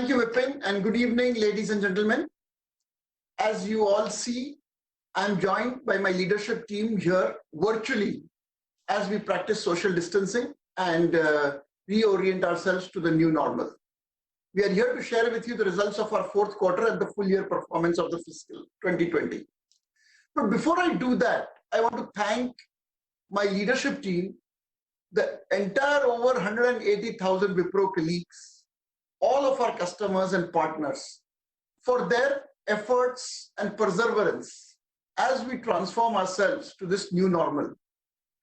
Thank you, Vipin, and good evening, ladies and gentlemen. As you all see, I'm joined by my leadership team here virtually as we practice social distancing and reorient ourselves to the new normal. We are here to share with you the results of our fourth quarter and the full year performance of the fiscal 2020. But before I do that, I want to thank my leadership team, the entire over 180,000 Wipro colleagues, all of our customers and partners for their efforts and perseverance as we transform ourselves to this new normal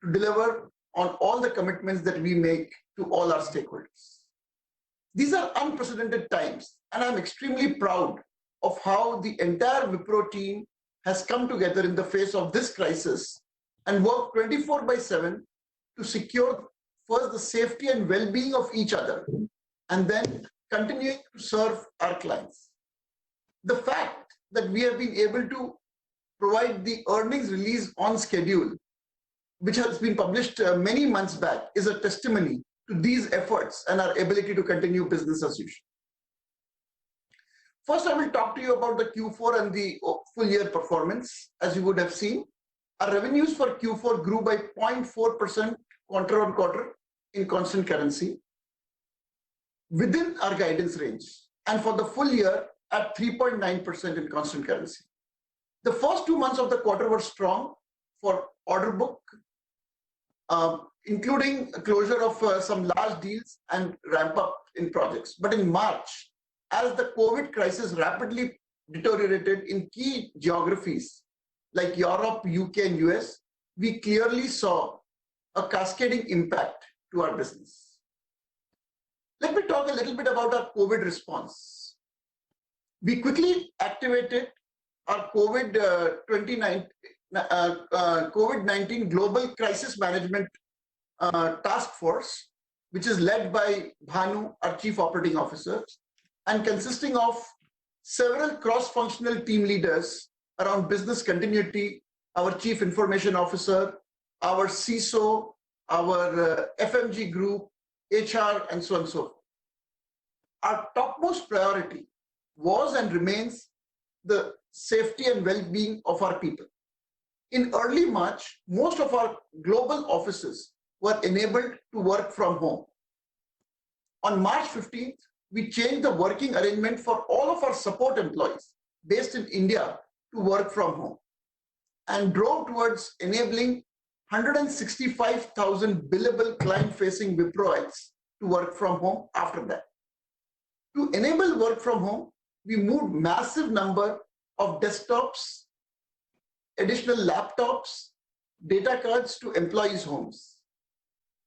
to deliver on all the commitments that we make to all our stakeholders. These are unprecedented times, and I'm extremely proud of how the entire Wipro team has come together in the face of this crisis and worked 24/7 to secure first the safety and well-being of each other and then continuing to serve our clients. The fact that we have been able to provide the earnings release on schedule, which has been published many months back, is a testimony to these efforts and our ability to continue business as usual. First, I will talk to you about the Q4 and the full year performance. As you would have seen, our revenues for Q4 grew by 0.4% quarter on quarter in constant currency within our guidance range, and for the full year at 3.9% in constant currency. The first 2 months of the quarter were strong for order book, including closure of some large deals and ramp up in projects. But in March, as the COVID crisis rapidly deteriorated in key geographies like Europe, UK, and US, we clearly saw a cascading impact to our business. Let me talk a little bit about our COVID response. We quickly activated our COVID-19 Global Crisis Management Task Force, which is led by Bhanu, our Chief Operating Officer, and consisting of several cross-functional team leaders around business continuity, our Chief Information Officer, our CISO, our FMG group, HR, and so on and so forth. Our topmost priority was and remains the safety and well-being of our people. In early March, most of our global offices were enabled to work from home. On March 15th, we changed the working arrangement for all of our support employees based in India to work from home and drove towards enabling 165,000 billable client-facing Wiproites to work from home after that. To enable work from home, we moved massive number of desktops, additional laptops, data cards to employees' homes.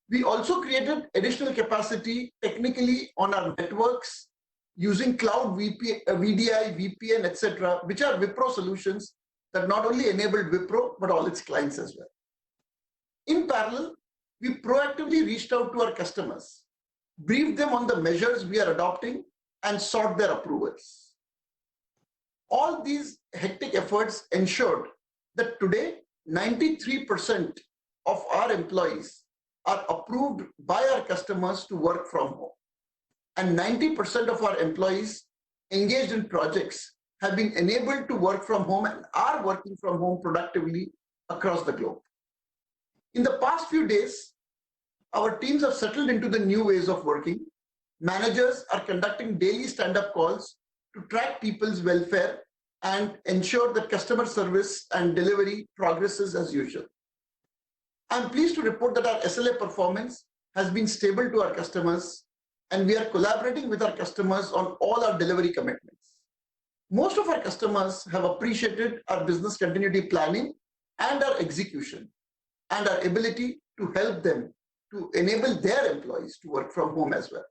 We also created additional capacity technically on our networks using cloud VDI, VPN, etc., which are Wipro solutions that not only enabled Wipro, but all its clients as well. In parallel, we proactively reached out to our customers, briefed them on the measures we are adopting, and sought their approvals. All these hectic efforts ensured that today 93% of our employees are approved by our customers to work from home, and 90% of our employees engaged in projects have been enabled to work from home and are working from home productively across the globe. In the past few days, our teams have settled into the new ways of working. Managers are conducting daily stand-up calls to track people's welfare and ensure that customer service and delivery progresses as usual. I'm pleased to report that our SLA performance has been stable to our customers, and we are collaborating with our customers on all our delivery commitments. Most of our customers have appreciated our business continuity planning and our execution and our ability to help them to enable their employees to work from home as well.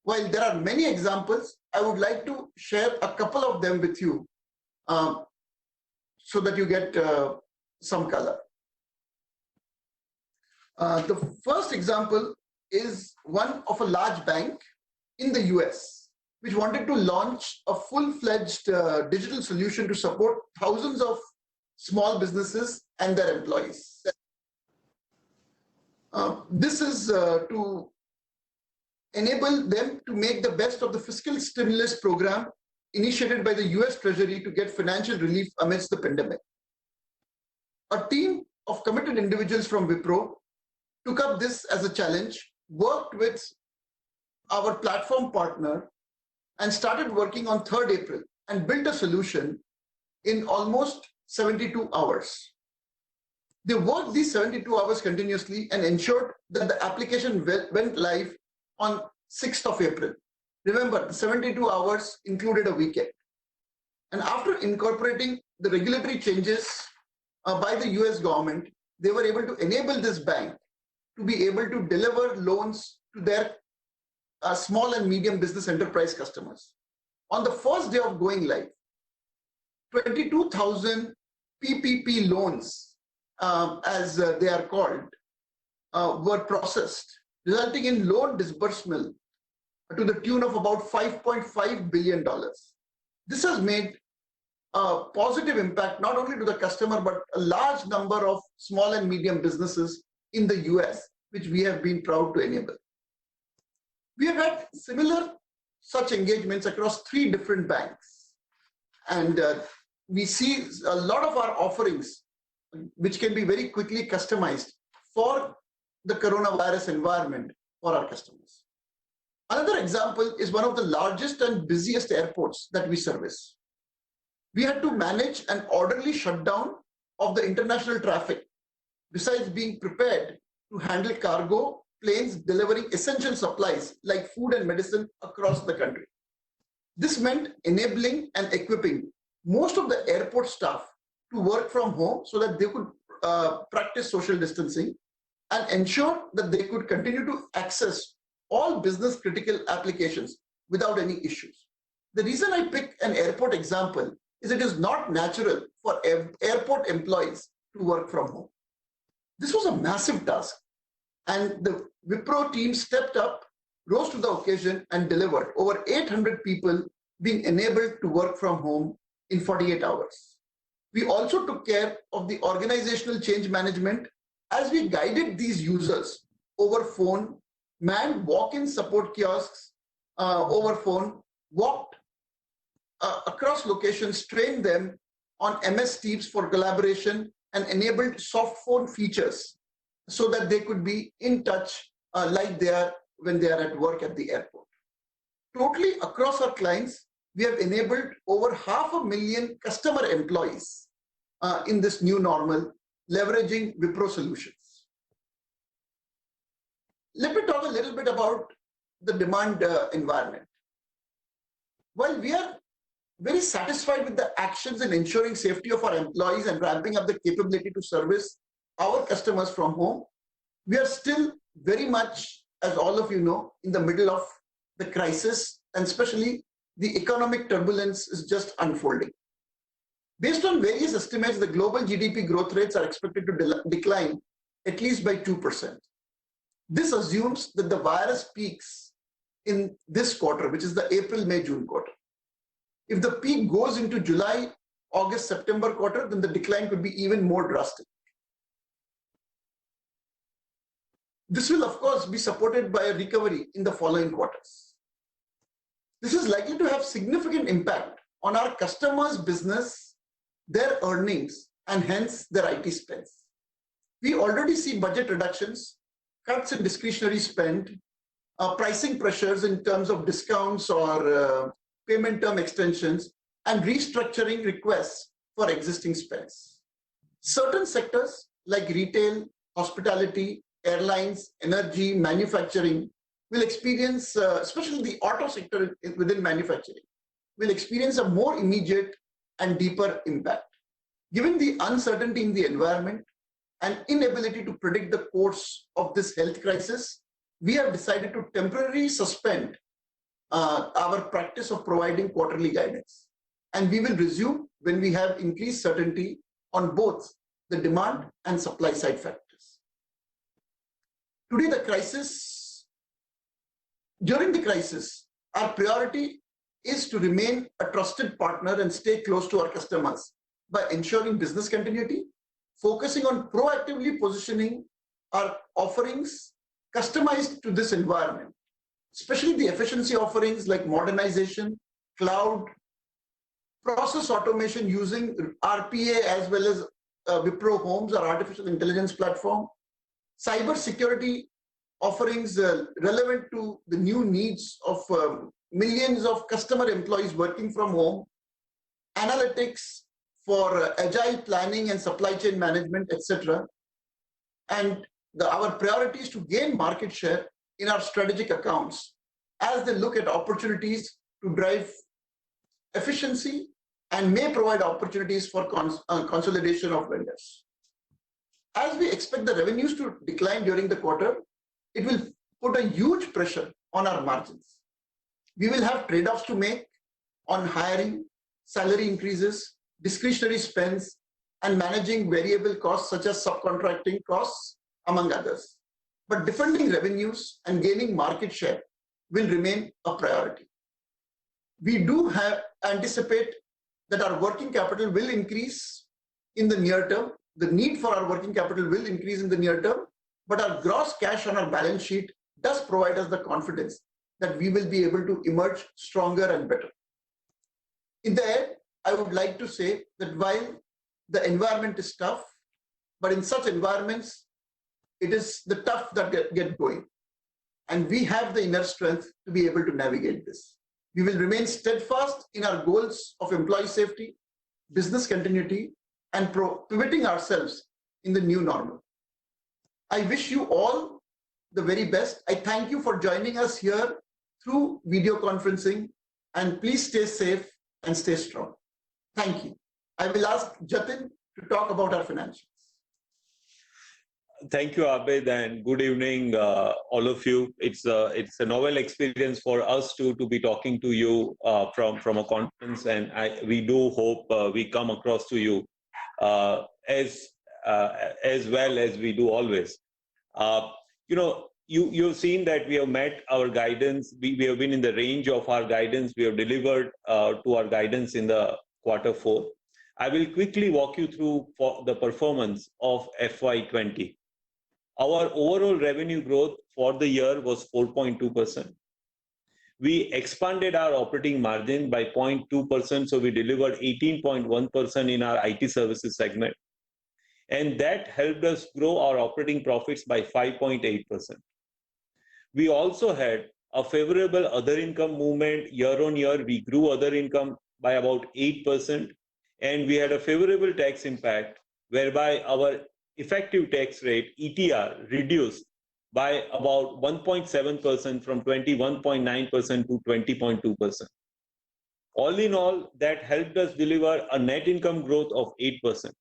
While there are many examples, I would like to share a couple of them with you so that you get some color. The first example is one of a large bank in the US, which wanted to launch a full-fledged digital solution to support thousands of small businesses and their employees. This is to enable them to make the best of the fiscal stimulus program initiated by the US Treasury to get financial relief amidst the pandemic. A team of committed individuals from Wipro took up this as a challenge, worked with our platform partner, and started working on 3rd April and built a solution in almost 72 hours. They worked these 72 hours continuously and ensured that the application went live on 6th of April. Remember, the 72 hours included a weekend. And after incorporating the regulatory changes by the US government, they were able to enable this bank to be able to deliver loans to their small and medium business enterprise customers. On the first day of going live, 22,000 PPP loans, as they are called, were processed, resulting in loan disbursement to the tune of about $5.5 billion. This has made a positive impact not only to the customer, but a large number of small and medium businesses in the US, which we have been proud to enable. We have had similar such engagements across 3 different banks. And we see a lot of our offerings, which can be very quickly customized for the coronavirus environment for our customers. Another example is one of the largest and busiest airports that we service. We had to manage an orderly shutdown of the international traffic, besides being prepared to handle cargo planes delivering essential supplies like food and medicine across the country. This meant enabling and equipping most of the airport staff to work from home so that they could practice social distancing and ensure that they could continue to access all business critical applications without any issues. The reason I pick an airport example is it is not natural for airport employees to work from home. This was a massive task, and the Wipro team stepped up, rose to the occasion, and delivered over 800 people being enabled to work from home in 48 hours. We also took care of the organizational change management as we guided these users over phone, manned walk-in support kiosks over phone, walked across locations, trained them on MS Teams for collaboration, and enabled soft phone features so that they could be in touch like they are when they are at work at the airport. Totally across our clients, we have enabled over 500,000 customer employees in this new normal, leveraging Wipro solutions. Let me talk a little bit about the demand environment. While we are very satisfied with the actions in ensuring safety of our employees and ramping up the capability to service our customers from home, we are still very much, as all of you know, in the middle of the crisis, and especially the economic turbulence is just unfolding. Based on various estimates, the global GDP growth rates are expected to decline at least by 2%. This assumes that the virus peaks in this quarter, which is the April, May, June quarter. If the peak goes into July, August, September quarter, then the decline could be even more drastic. This will, of course, be supported by a recovery in the following quarters. This is likely to have significant impact on our customers' business, their earnings, and hence their IT spends. We already see budget reductions, cuts in discretionary spend, pricing pressures in terms of discounts or payment term extensions, and restructuring requests for existing spends. Certain sectors like retail, hospitality, airlines, energy, manufacturing will experience, especially the auto sector within manufacturing, will experience a more immediate and deeper impact. Given the uncertainty in the environment and inability to predict the course of this health crisis, we have decided to temporarily suspend our practice of providing quarterly guidance. And we will resume when we have increased certainty on both the demand and supply side factors. During the crisis, our priority is to remain a trusted partner and stay close to our customers by ensuring business continuity, focusing on proactively positioning our offerings customized to this environment, especially the efficiency offerings like modernization, cloud, process automation using RPA as well as Wipro Homes, our artificial intelligence platform, cyber security offerings relevant to the new needs of millions of customer employees working from home, analytics for agile planning and supply chain management, etc. And our priority is to gain market share in our strategic accounts as they look at opportunities to drive efficiency and may provide opportunities for consolidation of vendors. As we expect the revenues to decline during the quarter, it will put a huge pressure on our margins. We will have trade-offs to make on hiring, salary increases, discretionary spends, and managing variable costs such as subcontracting costs, among others. But defending revenues and gaining market share will remain a priority. We do anticipate that our working capital will increase in the near term. The need for our working capital will increase in the near term, but our gross cash on our balance sheet does provide us the confidence that we will be able to emerge stronger and better. In the end, I would like to say that while the environment is tough, but in such environments, it is the tough that get going. And we have the inner strength to be able to navigate this. We will remain steadfast in our goals of employee safety, business continuity, and pivoting ourselves in the new normal. I wish you all the very best. I thank you for joining us here through video conferencing, and please stay safe and stay strong. Thank you. I will ask Jatin to talk about our financials. Thank you, Abid, and good evening, all of you. It's a novel experience for us to be talking to you from a conference, and we do hope we come across to you as well as we do always. You've seen that we have met our guidance. We have been in the range of our guidance. We have delivered to our guidance in the Q4. I will quickly walk you through the performance of FY20. Our overall revenue growth for the year was 4.2%. We expanded our operating margin by 0.2%, so we delivered 18.1% in our IT services segment. And that helped us grow our operating profits by 5.8%. We also had a favorable other income movement year on year. We grew other income by about 8%, and we had a favorable tax impact whereby our effective tax rate, ETR, reduced by about 1.7% from 21.9% to 20.2%. All in all, that helped us deliver a net income growth of 8%.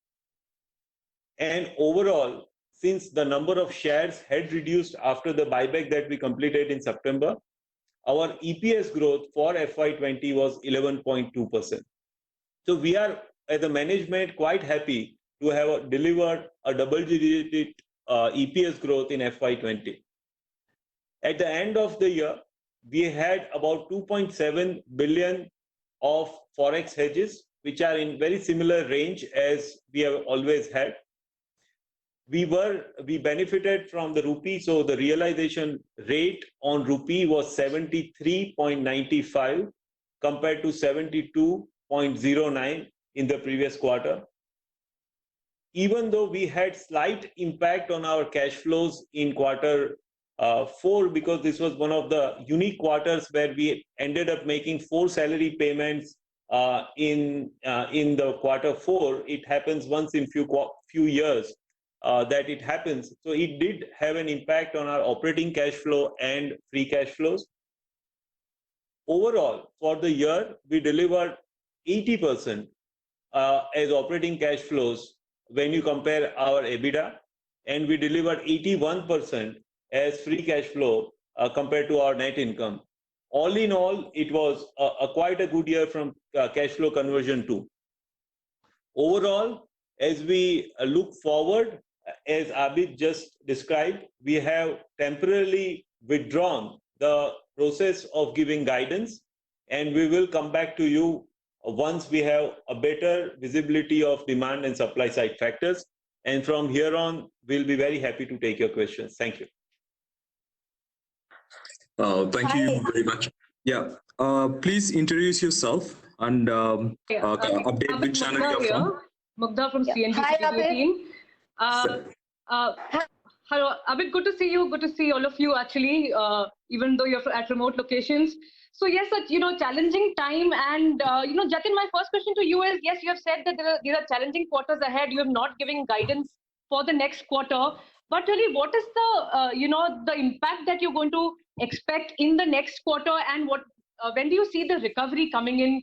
And overall, since the number of shares had reduced after the buyback that we completed in September, our EPS growth for FY20 was 11.2%. So we are, as a management, quite happy to have delivered a double-digit EPS growth in FY20. At the end of the year, we had about 2.7 billion of forex hedges, which are in very similar range as we have always had. We benefited from the rupee, so the realization rate on rupee was 73.95 compared to 72.09 in the previous quarter. Even though we had slight impact on our cash flows in Q4, because this was one of the unique quarters where we ended up making 4 salary payments in the Q4. It happens once in few years that it happens. So it did have an impact on our operating cash flow and free cash flows. Overall, for the year, we delivered 80% as operating cash flows when you compare our EBITDA, and we delivered 81% as free cash flow compared to our net income. All in all, it was quite a good year from cash flow conversion too. Overall, as we look forward, as Abid just described, we have temporarily withdrawn the process of giving guidance, and we will come back to you once we have a better visibility of demand and supply side factors. And from here on, we'll be very happy to take your questions. Thank you. Thank you very much. Yeah. Please introduce yourself and update which channel you're from. Mugdha from CNBC Hi, TV Abid. 18. Uh, hello, Abid. Good to see you. Good to see all of you. Actually, even though you're at remote locations. So yes, challenging time. And Jatin, my first question to you is: yes, you have said that there are challenging quarters ahead. You have not given guidance for the next quarter. But really, what is the impact that you're going to expect in the next quarter, and when do you see the recovery coming in?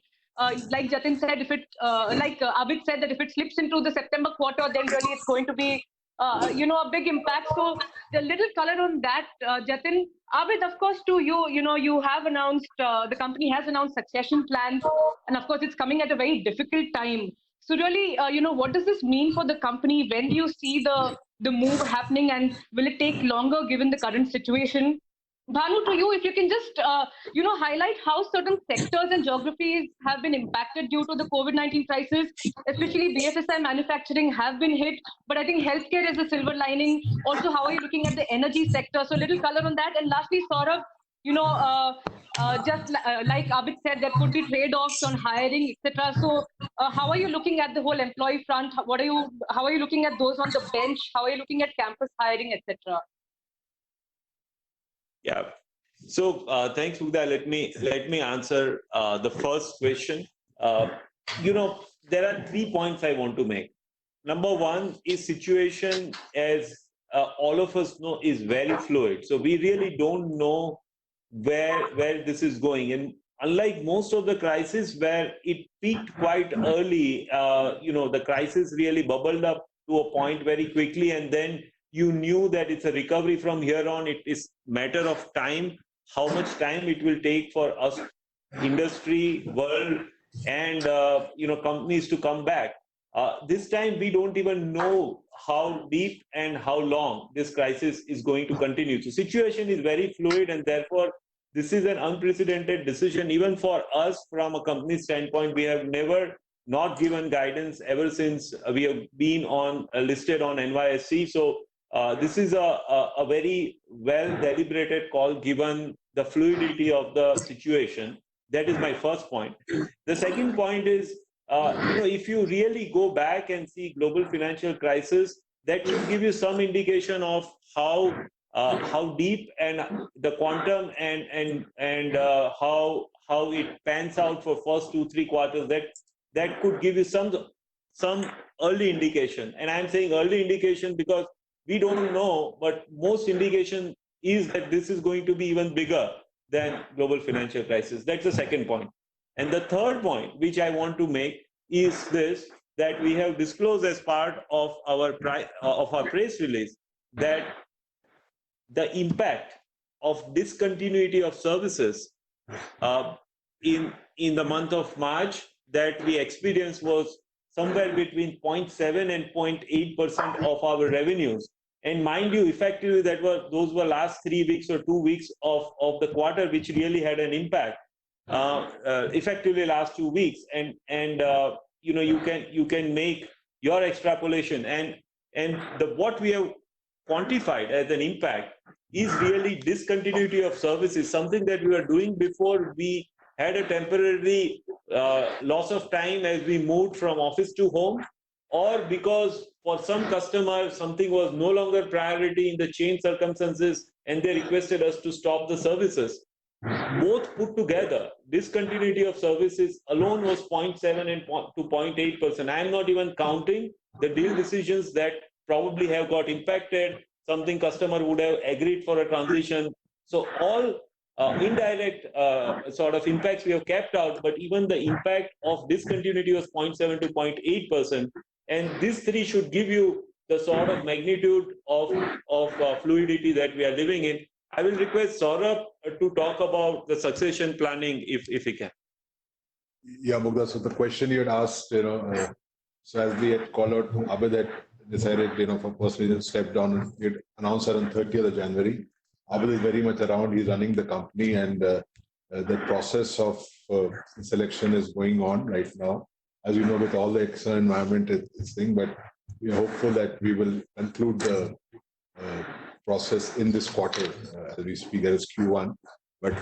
Like Jatin said, if Abid said that if it slips into the September quarter, then really it's going to be a big impact. So a little color on that, Jatin. Abid, of course, too, you have announced, the company has announced succession plans, and of course, it's coming at a very difficult time. So really, what does this mean for the company? When do you see the move happening, and will it take longer given the current situation? Bhanu, to you, if you can just highlight how certain sectors and geographies have been impacted due to the COVID-19 crisis, especially BFSI manufacturing have been hit, but I think healthcare is a silver lining. Also, how are you looking at the energy sector? So a little color on that. And lastly, Saurabh, like Abid said, there could be trade-offs on hiring, etc. So how are you looking at the whole employee front? How are you looking at those on the bench? How are you looking at campus hiring, etc.? Yeah. So thanks, Mugdha. Let me answer the first question. There are 3 points I want to make. Number one is situation, as all of us know, is very fluid. So we really don't know where this is going. And unlike most of the crises where it peaked quite early, the crisis really bubbled up to a point very quickly, and then you knew that it's a recovery from here on. It is matter of time, how much time it will take for us, industry, world, and companies to come back. This time we don't even know how deep and how long this crisis is going to continue. So situation is very fluid, and therefore this is an unprecedented decision even for us from a company standpoint. We have never not given guidance ever since we have been listed on NYSE. So this is a very well deliberated call given the fluidity of the situation. That is my first point. The second point is, if you really go back and see global financial crisis, that will give you some indication of how deep and the quantum and how it pans out for first 2-3 quarters. That could give you some early indication. And I'm saying early indication because we don't know, but most indication is that this is going to be even bigger than global financial crisis. That's the second point. And the third point, which I want to make, is this, that we have disclosed as part of our press release that the impact of discontinuity of services in the month of March that we experienced was somewhere between 0.7 and 0.8% of our revenues. And mind you, effectively, those were last 3 weeks or 2 weeks of the quarter, which really had an impact. Effectively, last 2 weeks, and you can make your extrapolation, and what we have quantified as an impact is really discontinuity of services, something that we were doing before we had a temporary loss of time as we moved from office to home, or because for some customers something was no longer priority in the change circumstances and they requested us to stop the services. Both put together, discontinuity of services alone was 0.7 and to 0.8%. I am not even counting the deal decisions that probably have got impacted, something customer would have agreed for a transition. So all indirect sort of impacts we have kept out, but even the impact of discontinuity was 0.7 to 0.8%. And these three should give you the sort of magnitude of fluidity that we are living in. I will request Saurabh to talk about the succession planning if he can. Yeah, Mugdha, so the question you had asked, so as we had called out, Abid had decided, for personal reasons, step down. We had announced that on 30th of January. Abid is very much around. He's running the company, and the process of selection is going on right now. As you know, with all the external environment, it's thing, but we are hopeful that we will conclude the process in this quarter as we speak, that is Q1. But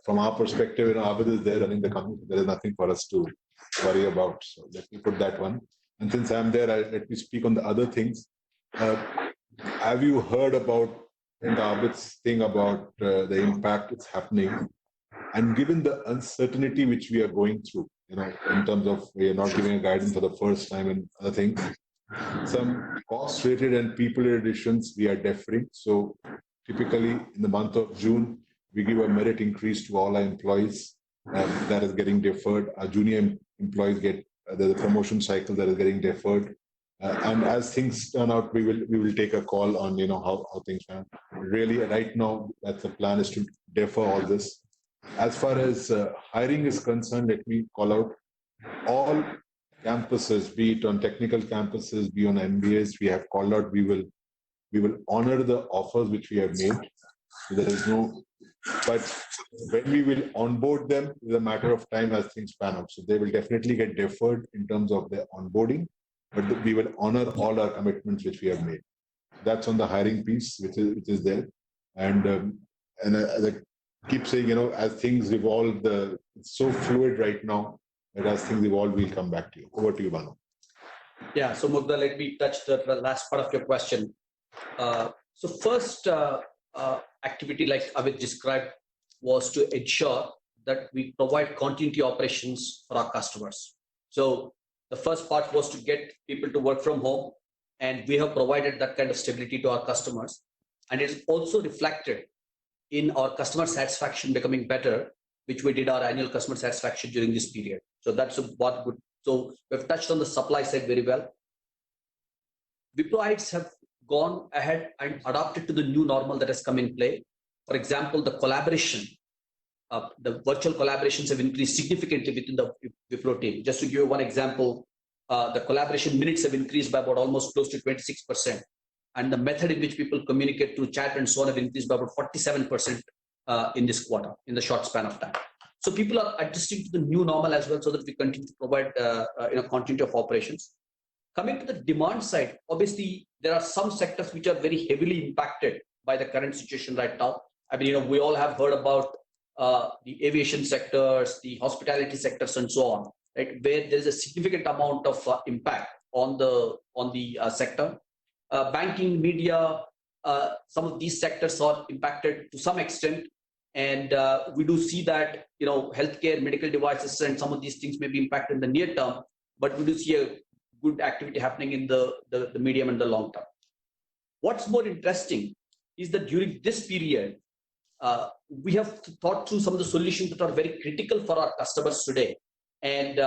from our perspective, Abid is there running the company. There is nothing for us to worry about. So let me put that one. And since I'm there, let me speak on the other things. Have you heard about Abid's thing about the impact it's happening? And given the uncertainty which we are going through, in terms of we are not giving a guidance for the first time and other things, some cost-related and people-related additions we are deferring. So typically in the month of June, we give a merit increase to all our employees. That is getting deferred. Our junior employees get the promotion cycle that is getting deferred. And as things turn out, we will take a call on how things turn. Really, right now, that's the plan, is to defer all this. As far as hiring is concerned, let me call out all campuses, be it on technical campuses, be on MBAs. We have called out. We will honor the offers which we have made. So there is no. But when we will onboard them, it's a matter of time as things pan out. So they will definitely get deferred in terms of their onboarding, but we will honor all our commitments which we have made. That's on the hiring piece, which is there. And as I keep saying, as things evolve, it's so fluid right now that as things evolve, we'll come back to you. Over to you, Banu. Yeah, so Mugdha, let me touch the last part of your question. So first activity, like Abid described, was to ensure that we provide continuity operations for our customers. So the first part was to get people to work from home, and we have provided that kind of stability to our customers. And it is also reflected in our customer satisfaction becoming better, which we did our annual customer satisfaction during this period. So that's what good. So we've touched on the supply side very well. Wiproites have gone ahead and adapted to the new normal that has come in play. For example, the collaboration, the virtual collaborations have increased significantly within the Wipro team. Just to give you one example, the collaboration minutes have increased by about almost close to 26%. And the method in which people communicate through chat and so on have increased by about 47% in this quarter, in the short span of time. So people are adjusting to the new normal as well, so that we continue to provide continuity of operations. Coming to the demand side, obviously, there are some sectors which are very heavily impacted by the current situation right now. I mean, we all have heard about the aviation sectors, the hospitality sectors, and so on, right? Where there is a significant amount of impact on the sector. Banking, media, some of these sectors are impacted to some extent, and we do see that healthcare, medical devices, and some of these things may be impacted in the near term, but we do see a good activity happening in the medium and the long term. What's more interesting is that during this period, we have thought through some of the solutions that are very critical for our customers today. And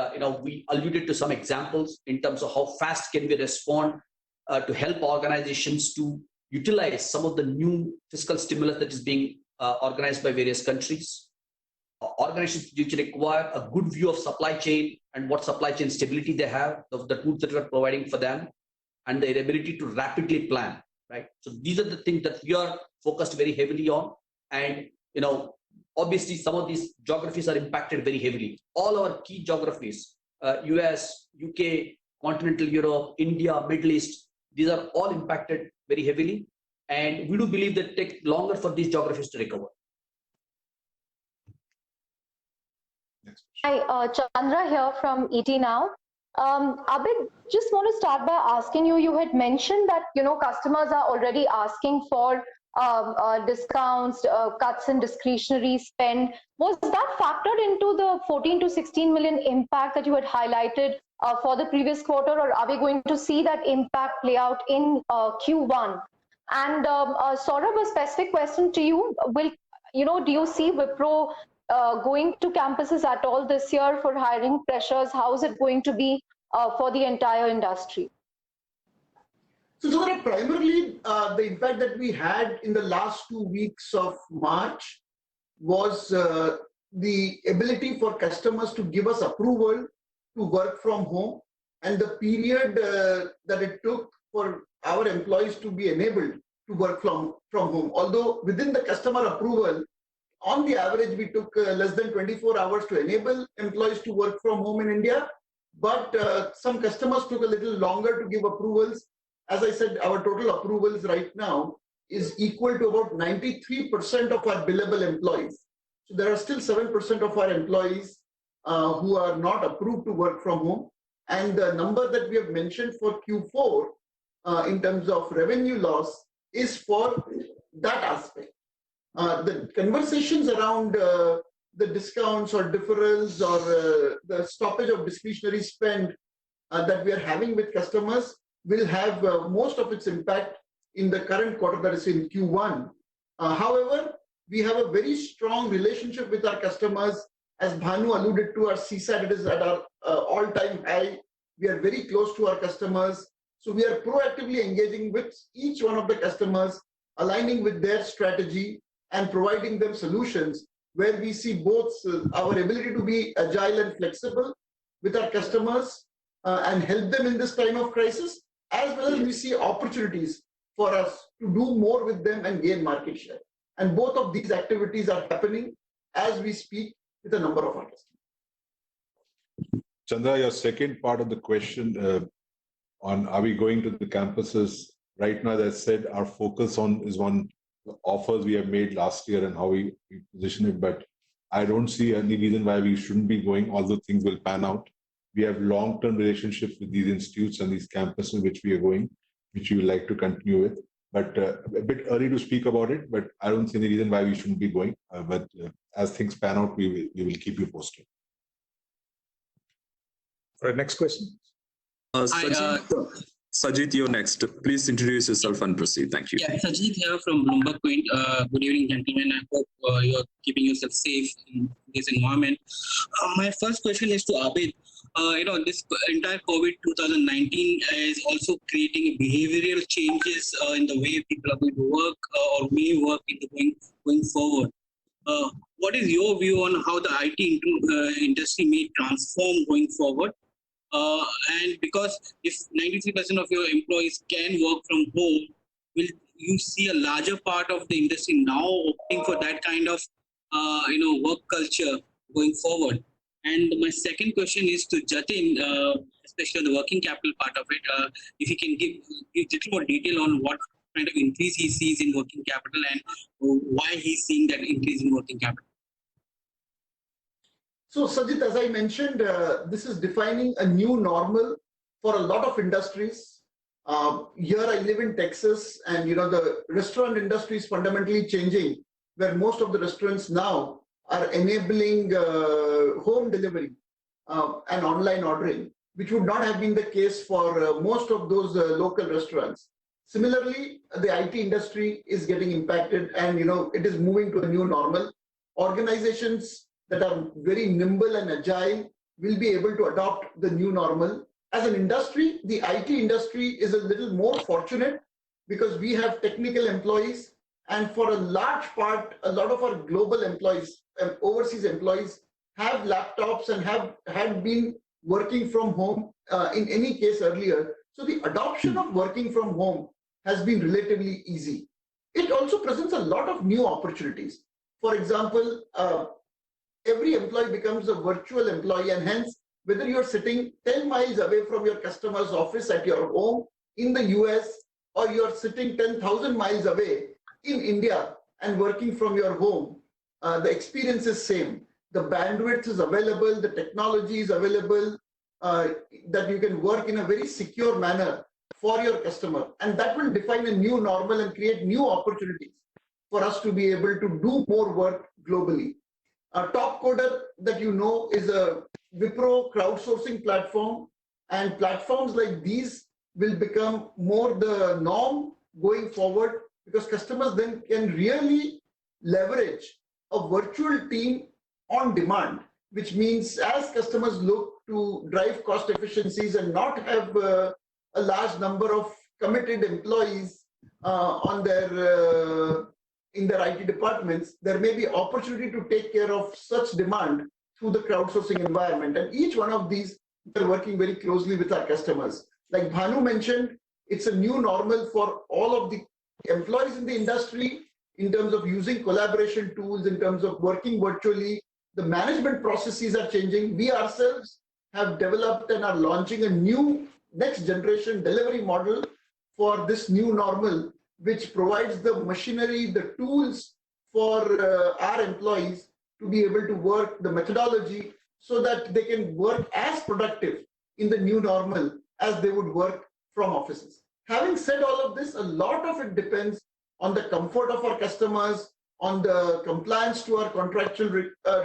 we alluded to some examples in terms of how fast can we respond to help organizations to utilize some of the new fiscal stimulus that is being organized by various countries. Organizations which require a good view of supply chain and what supply chain stability they have, the tools that we are providing for them, and their ability to rapidly plan, right? So these are the things that we are focused very heavily on. And, obviously some of these geographies are impacted very heavily. All our key geographies, US, UK, continental Europe, India, Middle East, these are all impacted very heavily. And we do believe that it takes longer for these geographies to recover. Hi, Chandra here from ET Now. Abid, just want to start by asking you, you had mentioned that, customers are already asking for discounts, cuts in discretionary spend. Was that factored into the 14 to 16 million impact that you had highlighted for the previous quarter, or are we going to see that impact play out in Q1? And Saurabh, a specific question to you, do you see Wipro going to campuses at all this year for hiring pressures? How is it going to be for the entire industry? So primarily, the impact that we had in the last 2 weeks of March was the ability for customers to give us approval to work from home, and the period that it took for our employees to be enabled to work from home. Although within the customer approval, on the average, we took less than 24 hours to enable employees to work from home in India, but some customers took a little longer to give approvals. As I said, our total approvals right now is equal to about 93% of our billable employees. So there are still 7% of our employees who are not approved to work from home. And the number that we have mentioned for Q4 in terms of revenue loss is for that aspect. The conversations around the discounts or deferrals or the stoppage of discretionary spend that we are having with customers will have most of its impact in the current quarter, that is in Q1. However, we have a very strong relationship with our customers. As Bhanu alluded to, our CSAT is at our all-time high. We are very close to our customers. So we are proactively engaging with each one of the customers, aligning with their strategy and providing them solutions where we see both our ability to be agile and flexible with our customers and help them in this time of crisis, as well as we see opportunities for us to do more with them and gain market share. And both of these activities are happening as we speak with a number of our customers. Chandra, your second part of the question on are we going to the campuses? Right now, as I said, our focus is on the offers we have made last year and how we position it. But I don't see any reason why we shouldn't be going, although things will pan out. We have long-term relationships with these institutes and these campuses which we are going, which we would like to continue with. But a bit early to speak about it, but I don't see any reason why we shouldn't be going. But as things pan out, we will keep you posted. All right, next question. Sajid, you're next. Please introduce yourself and proceed. Thank you. Yeah, Sajid here from BloombergQuint. Good evening, gentlemen. I hope you're keeping yourself safe in this environment. My first question is to Abid. This entire COVID 2019 is also creating behavioral changes in the way people are going to work or may work going forward. What is your view on how the IT industry may transform going forward? And because if 93% of your employees can work from home, will you see a larger part of the industry now opting for that kind of work culture going forward? And my second question is to Jatin, especially on the working capital part of it. If you can give a little more detail on what kind of increase he sees in working capital and why he's seeing that increase in working capital. So Sajid, as I mentioned, this is defining a new normal for a lot of industries. Here I live in Texas, and the restaurant industry is fundamentally changing, where most of the restaurants now are enabling home delivery and online ordering, which would not have been the case for most of those local restaurants. Similarly, the IT industry is getting impacted, and it is moving to a new normal. Organizations that are very nimble and agile will be able to adopt the new normal. As an industry, the IT industry is a little more fortunate because we have technical employees, and for a large part, a lot of our global employees, overseas employees, have laptops and had been working from home in any case earlier. So the adoption of working from home has been relatively easy. It also presents a lot of new opportunities. For example, every employee becomes a virtual employee, and hence, whether you're sitting 10 miles away from your customer's office at your home in the US, or you're sitting 10,000 miles away in India and working from your home, the experience is same. The bandwidth is available, the technology is available, that you can work in a very secure manner for your customer. And that will define a new normal and create new opportunities for us to be able to do more work globally. Top Coder, that is a Wipro crowdsourcing platform, and platforms like these will become more the norm going forward, because customers then can really leverage a virtual team on demand, which means as customers look to drive cost efficiencies and not have a large number of committed employees in their IT departments, there may be opportunity to take care of such demand through the crowdsourcing environment. And each one of these, we're working very closely with our customers. Like Bhanu mentioned, it's a new normal for all of the employees in the industry in terms of using collaboration tools, in terms of working virtually. The management processes are changing. We ourselves have developed and are launching a new next generation delivery model for this new normal, which provides the machinery, the tools for our employees to be able to work the methodology so that they can work as productive in the new normal as they would work from offices. Having said all of this, a lot of it depends on the comfort of our customers, on the compliance to our contractual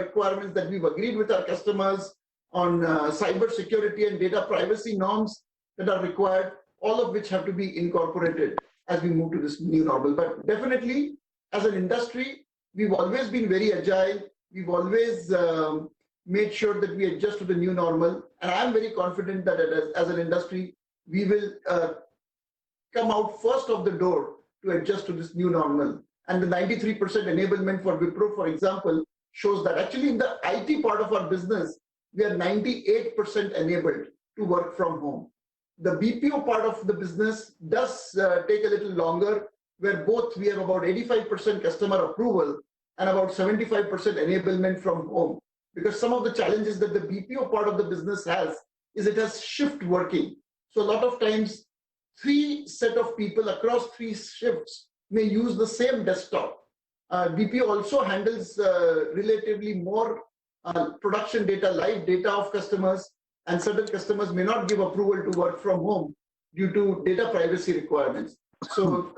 requirements that we've agreed with our customers, on cyber security and data privacy norms that are required, all of which have to be incorporated as we move to this new normal. But definitely, as an industry, we've always been very agile. We've always made sure that we adjust to the new normal. And I'm very confident that as an industry, we will come out first of the door to adjust to this new normal. And the 93% enablement for Wipro, for example, shows that actually in the IT part of our business, we are 98% enabled to work from home. The BPO part of the business does take a little longer, where both we have about 85% customer approval and about 75% enablement from home. Because some of the challenges that the BPO part of the business has is it has shift working. So a lot of times, 3 set of people across 3 shifts may use the same desktop. BPO also handles relatively more production data, live data of customers, and certain customers may not give approval to work from home due to data privacy requirements. So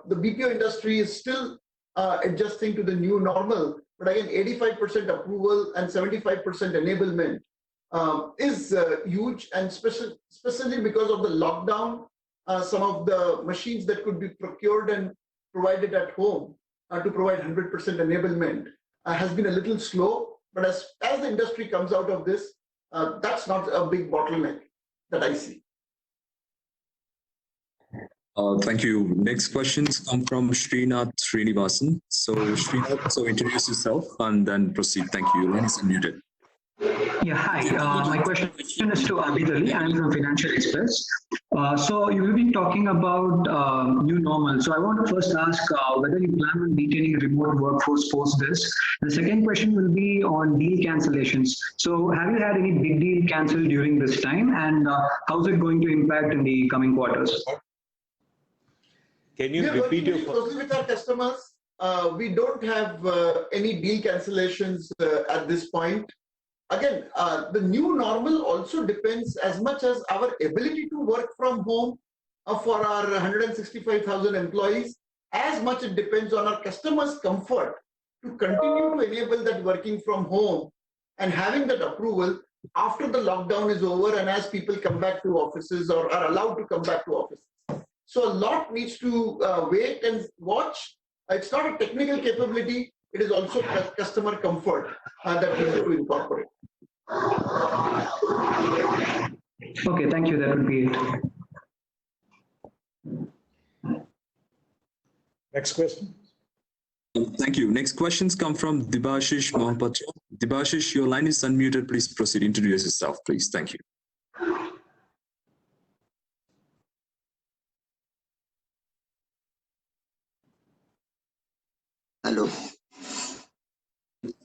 the BPO industry is still adjusting to the new normal, but again, 85% approval and 75% enablement is huge, and especially because of the lockdown, some of the machines that could be procured and provided at home to provide 100% enablement has been a little slow. But as the industry comes out of this, that's not a big bottleneck that I see. Thank you. Next questions come from Srinath Srinivasan. So Srinath, so introduce yourself and then proceed. Thank you. Your line is unmuted. Yeah, hi. My question is to Abid Ali. I'm from Financial Express. So you've been talking about new normal. So I want to first ask whether you plan on maintaining a remote workforce post this. The second question will be on deal cancellations. So have you had any big deal canceled during this time, and how's it going to impact in the coming quarters? Can you repeat your question? With our customers, we don't have any deal cancellations at this point. Again, the new normal also depends as much as our ability to work from home for our 165,000 employees, as much it depends on our customers' comfort to continue to enable that working from home and having that approval after the lockdown is over and as people come back to offices or are allowed to come back to offices. So a lot needs to wait and watch. It's not a technical capability. It is also customer comfort that we need to incorporate. Okay, thank you. That would be it. Next question. Thank you. Next questions come from Debashish Mohapatra. Debashish, your line is unmuted. Please proceed. Introduce yourself, please. Thank you. Hello.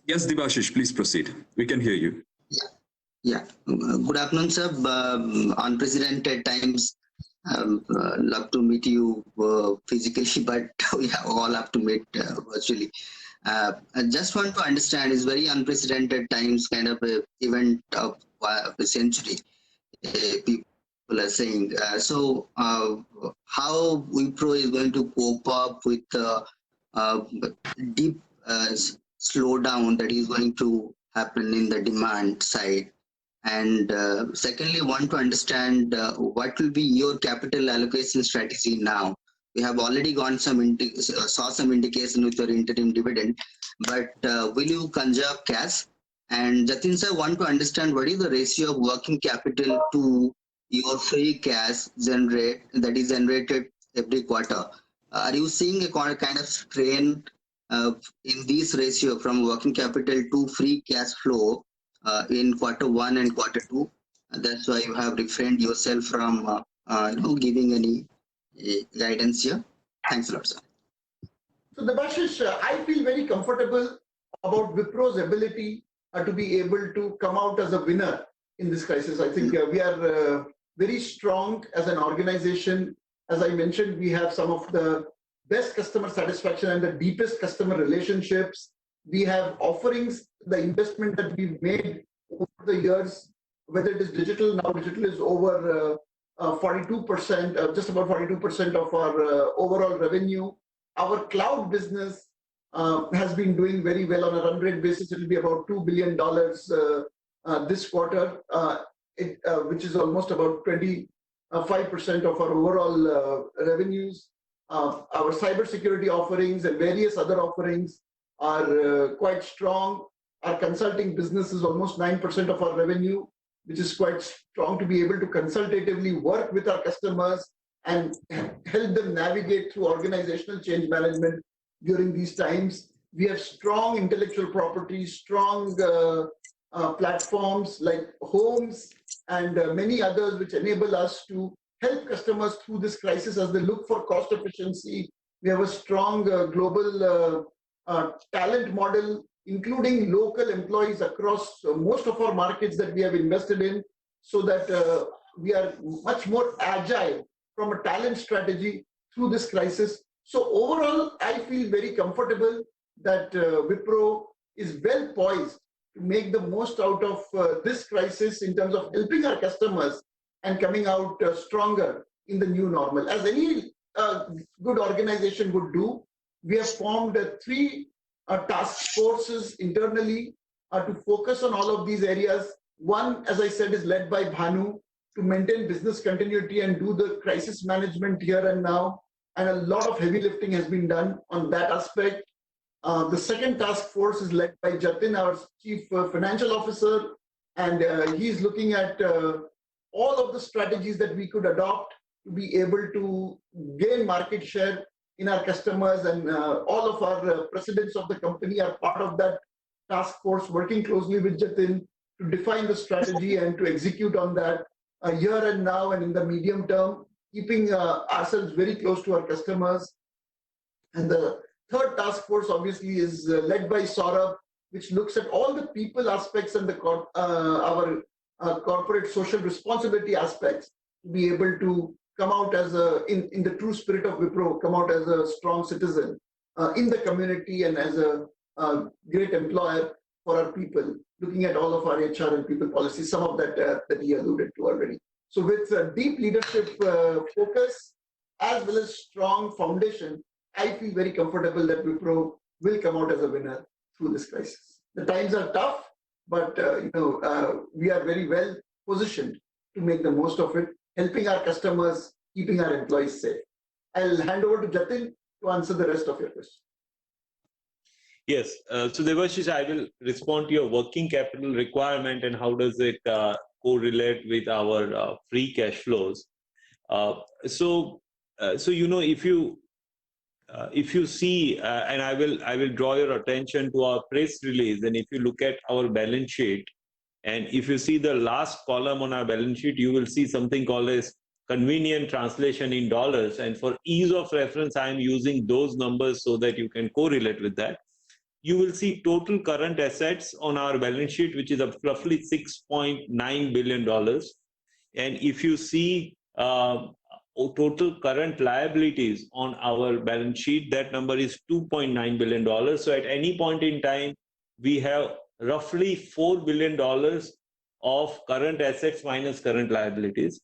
Yes, Debashish, please proceed. We can hear you. Yeah. Good afternoon, sir. Unprecedented times. Love to meet you physically, but we all have to meet virtually. I just want to understand, it's very unprecedented times, kind of a event of the century, people are saying. So how Wipro is going to cope up with deep slowdown that is going to happen in the demand side? And secondly, want to understand what will be your capital allocation strategy now. We have already saw some indication with your interim dividend, but will you conserve cash? And Jatin sir, want to understand what is the ratio of working capital to your free cash that is generated every quarter. Are you seeing a kind of strain in this ratio from working capital to free cash flow in Q1 and Q2? That's why you have refrained yourself from giving any guidance here. Thanks a lot, sir. So Debashish, I feel very comfortable about Wipro's ability to be able to come out as a winner in this crisis. I think we are very strong as an organization. As I mentioned, we have some of the best customer satisfaction and the deepest customer relationships. We have offerings, the investment that we've made over the years, whether it is digital, now digital is over 42%, just about 42% of our overall revenue. Our cloud business has been doing very well on a run rate basis. It will be about $2 billion this quarter, which is almost about 25% of our overall revenues. Our cybersecurity offerings and various other offerings are quite strong. Our consulting business is almost 9% of our revenue, which is quite strong to be able to consultatively work with our customers and help them navigate through organizational change management during these times. We have strong intellectual property, strong platforms like Homes and many others which enable us to help customers through this crisis as they look for cost efficiency. We have a strong global talent model, including local employees across most of our markets that we have invested in, so that we are much more agile from a talent strategy through this crisis. So overall, I feel very comfortable that Wipro is well poised to make the most out of this crisis in terms of helping our customers and coming out stronger in the new normal. As any good organization would do, we have formed 3 task forces internally to focus on all of these areas. One, as I said, is led by Bhanu to maintain business continuity and do the crisis management here and now. And a lot of heavy lifting has been done on that aspect. The second task force is led by Jatin, our Chief Financial Officer, and he's looking at all of the strategies that we could adopt to be able to gain market share in our customers, and all of our presidents of the company are part of that task force, working closely with Jatin to define the strategy and to execute on that here and now and in the medium term, keeping ourselves very close to our customers. And the third task force obviously is led by Saurabh, which looks at all the people aspects and our corporate social responsibility aspects to be able to come out as in the true spirit of Wipro, come out as a strong citizen in the community and as a great employer for our people, looking at all of our HR and people policies, some of that that he alluded to already. So with deep leadership focus as well as strong foundation, I feel very comfortable that Wipro will come out as a winner through this crisis. The times are tough, but we are very well positioned to make the most of it, helping our customers, keeping our employees safe. I'll hand over to Jatin to answer the rest of your question. Yes, so Devashish, I will respond to your working capital requirement and how does it correlate with our free cash flows. So if you see, and I will draw your attention to our press release, and if you look at our balance sheet, and if you see the last column on our balance sheet, you will see something called as convenient translation in dollars. And for ease of reference, I am using those numbers so that you can correlate with that. You will see total current assets on our balance sheet, which is roughly $6.9 billion. And if you see total current liabilities on our balance sheet, that number is $2.9 billion. So at any point in time, we have roughly $4 billion of current assets minus current liabilities.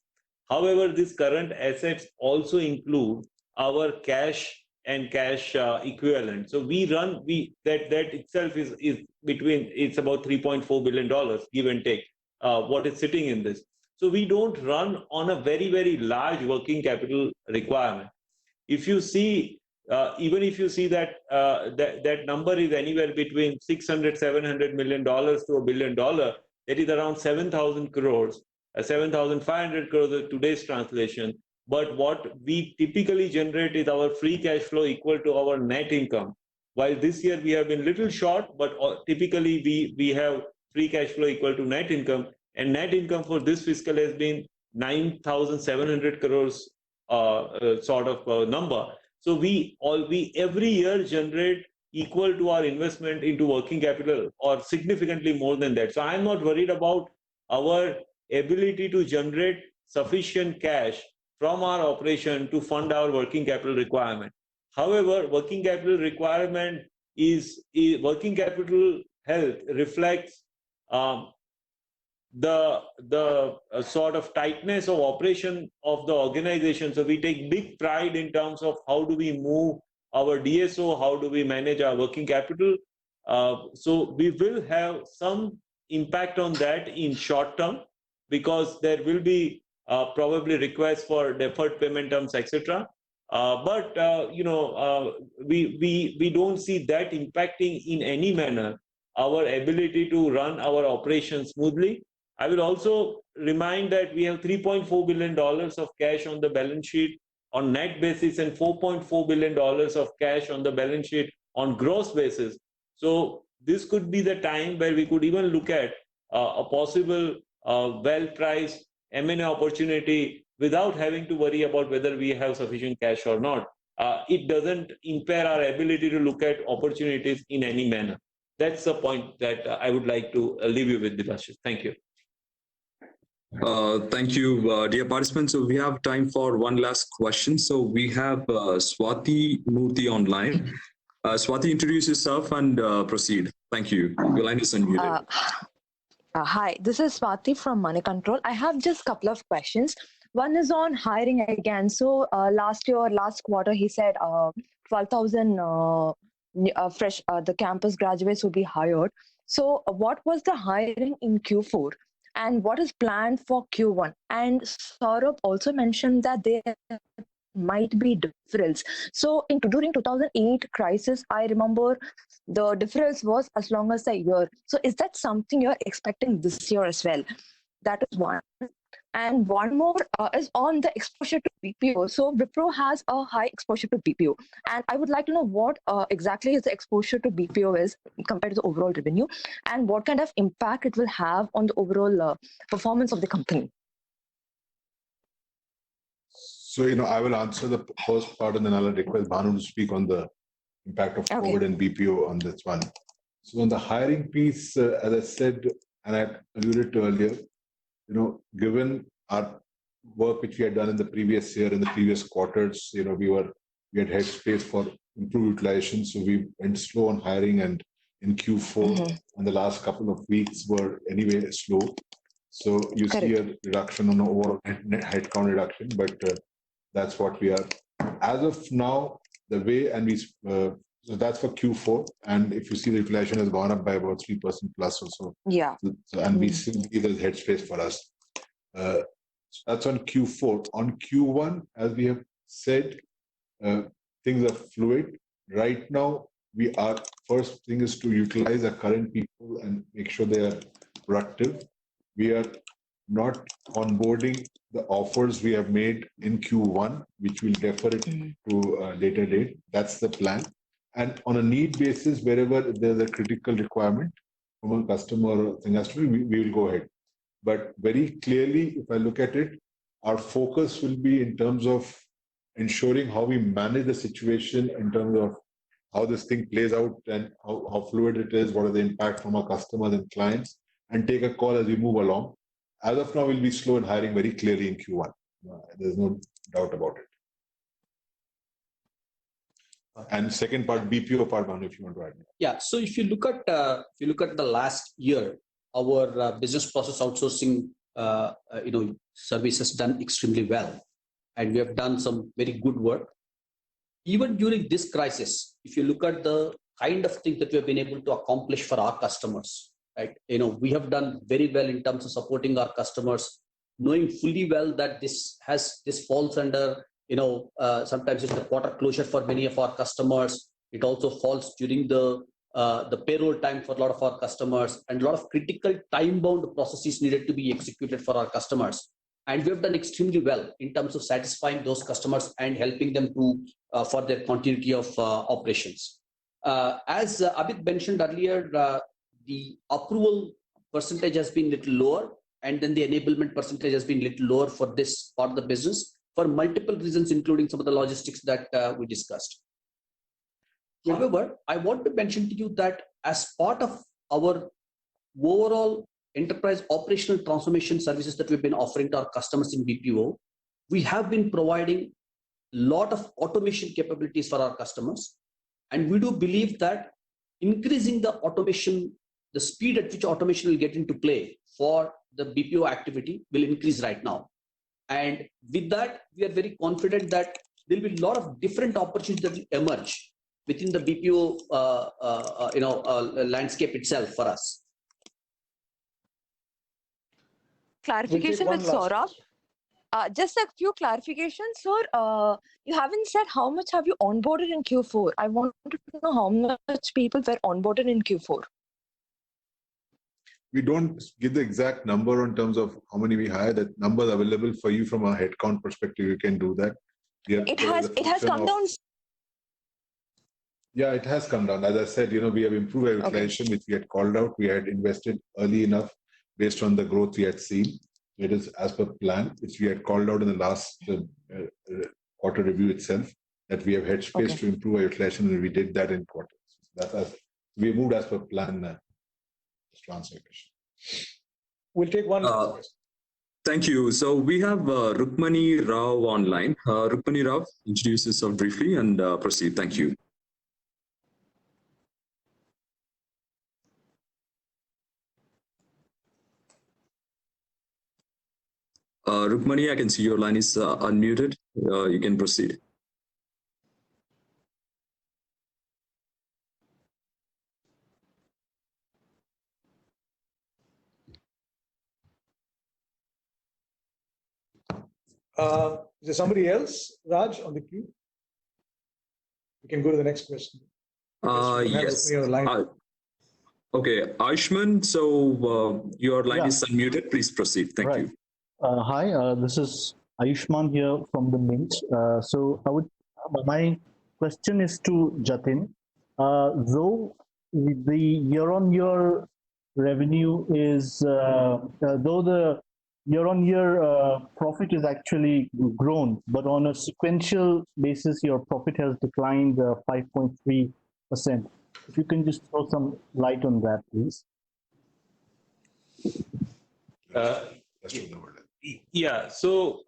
However, these current assets also include our cash and cash equivalent. So that itself is between, it's about $3.4 billion, give and take, what is sitting in this. So we don't run on a very, very large working capital requirement. If you see, even if you see that that number is anywhere between $600-700 million to $1 billion, that is around 7,000 crores, 7,500 crores is today's translation. But what we typically generate is our free cash flow equal to our net income. While this year we have been little short, but typically we have free cash flow equal to net income. And net income for this fiscal has been 9,700 crores sort of number. So we every year generate equal to our investment into working capital or significantly more than that. So I'm not worried about our ability to generate sufficient cash from our operation to fund our working capital requirement. However, working capital requirement is working capital health reflects the sort of tightness of operation of the organization. So we take big pride in terms of how do we move our DSO, how do we manage our working capital. So we will have some impact on that in short term, because there will be probably requests for deferred payment terms, etc. But we don't see that impacting in any manner our ability to run our operations smoothly. I will also remind that we have $3.4 billion of cash on the balance sheet on net basis and $4.4 billion of cash on the balance sheet on gross basis. So this could be the time where we could even look at a possible well-priced M&A opportunity without having to worry about whether we have sufficient cash or not. It doesn't impair our ability to look at opportunities in any manner. That's the point that I would like to leave you with, Debashis. Thank you. Thank you, dear participants. So we have time for one last question. So we have Swati Murthy online. Swati, introduce yourself and proceed. Thank you. Your line is unmuted. Hi, this is Swati from Money Control. I have just a couple of questions. One is on hiring again. So last quarter, he said 12,000 fresh the campus graduates would be hired. So what was the hiring in Q4? And what is planned for Q1? And Saurabh also mentioned that there might be deferrals. So during 2008 crisis, I remember the deferrals was as long as a year. So is that something you're expecting this year as well? That is one. And one more is on the exposure to BPO. So Wipro has a high exposure to BPO. And I would like to know what exactly is the exposure to BPO is compared to the overall revenue, and what kind of impact it will have on the overall performance of the company. So, I will answer the first part and then I'll request Bhanu to speak on the impact of COVID and BPO on this one. So on the hiring piece, as I said, and I alluded to earlier, given our work which we had done in the previous year, in the previous quarters, we had headspace for improved utilization. So we went slow on hiring, and in Q4 and the last couple of weeks were anyway slow. So you see a reduction on the overall headcount reduction, but that's what we are. As of now, the way, and so that's for Q4. And if you see, the utilization has gone up by about 3% plus or so. Yeah. And we still believe there's headspace for us. So that's on Q4. On Q1, as we have said, things are fluid. Right now, first thing is to utilize our current people and make sure they are productive. We are not onboarding the offers we have made in Q1, which will defer it to a later date. That's the plan. And on a need basis, wherever there's a critical requirement from a customer or industry, we will go ahead. But very clearly, if I look at it, our focus will be in terms of ensuring how we manage the situation in terms of how this thing plays out and how fluid it is, what are the impact from our customers and clients, and take a call as we move along. As of now, we'll be slow in hiring very clearly in Q1. There's no doubt about it. And second part, BPO part, Bhanu, if you want to add. Yeah. So if you look at the last year, our business process outsourcing service has done extremely well, and we have done some very good work. Even during this crisis, if you look at the kind of things that we have been able to accomplish for our customers, right? We have done very well in terms of supporting our customers, knowing fully well that this falls under sometimes it's the quarter closure for many of our customers. It also falls during the payroll time for a lot of our customers, and a lot of critical time-bound processes needed to be executed for our customers. And we have done extremely well in terms of satisfying those customers and helping them to for their continuity of operations. As Abid mentioned earlier, the approval percentage has been a little lower, and then the enablement percentage has been a little lower for this part of the business for multiple reasons, including some of the logistics that we discussed. However, I want to mention to you that as part of our overall enterprise operational transformation services that we've been offering to our customers in BPO, we have been providing a lot of automation capabilities for our customers. And we do believe that increasing the automation, the speed at which automation will get into play for the BPO activity will increase right now. And with that, we are very confident that there will be a lot of different opportunities that will emerge within the BPO landscape itself for us. Clarification with Saurabh. Just a few clarifications, sir. You haven't said how much have you onboarded in Q4. I want to know how much people were onboarded in Q4. We don't give the exact number in terms of how many we hire. That number is available for you from a headcount perspective. You can do that. It has come down. Yeah, it has come down. As I said, we have improved our utilization, which we had called out. We had invested early enough based on the growth we had seen. It is as per plan, which we had called out in the last quarter review itself, that we have had space to improve our utilization, and we did that in quarter. We moved as per plan. Just to answer your question. We'll take one last question. Thank you. So we have Rukmani Rao online. Rukmani Rao, introduce yourself briefly and proceed. Thank you. Rukmani, I can see your line is unmuted. You can proceed. Is there somebody else, Raj, on the queue? We can go to the next question. Yes. Okay, Ayushman, so your line is unmuted. Please proceed. Thank you. Hi, this is Ayushman here from the Mint. My question is to Jatin. Though the year-on-year revenue is, though the year-on-year profit is actually grown, but on a sequential basis, your profit has declined 5.3%. If you can just throw some light on that, please. Yeah, so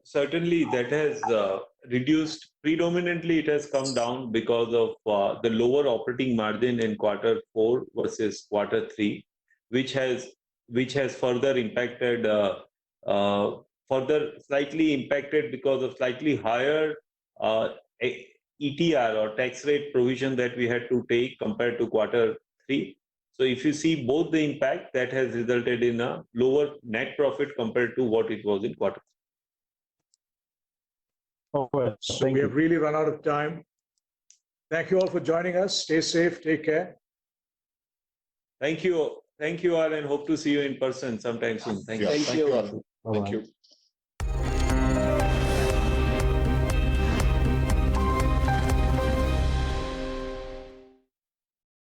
certainly that has reduced. Predominantly, it has come down because of the lower operating margin in Q4 versus Q3, which has further impacted, slightly impacted because of slightly higher ETR or tax rate provision that we had to take compared to Q3. So if you see both the impact, that has resulted in a lower net profit compared to what it was in Q3. Okay. So we have really run out of time. Thank you all for joining us. Stay safe. Take care. Thank you. Thank you all, and hope to see you in person sometime soon. Thank you. Thank you all. Thank you.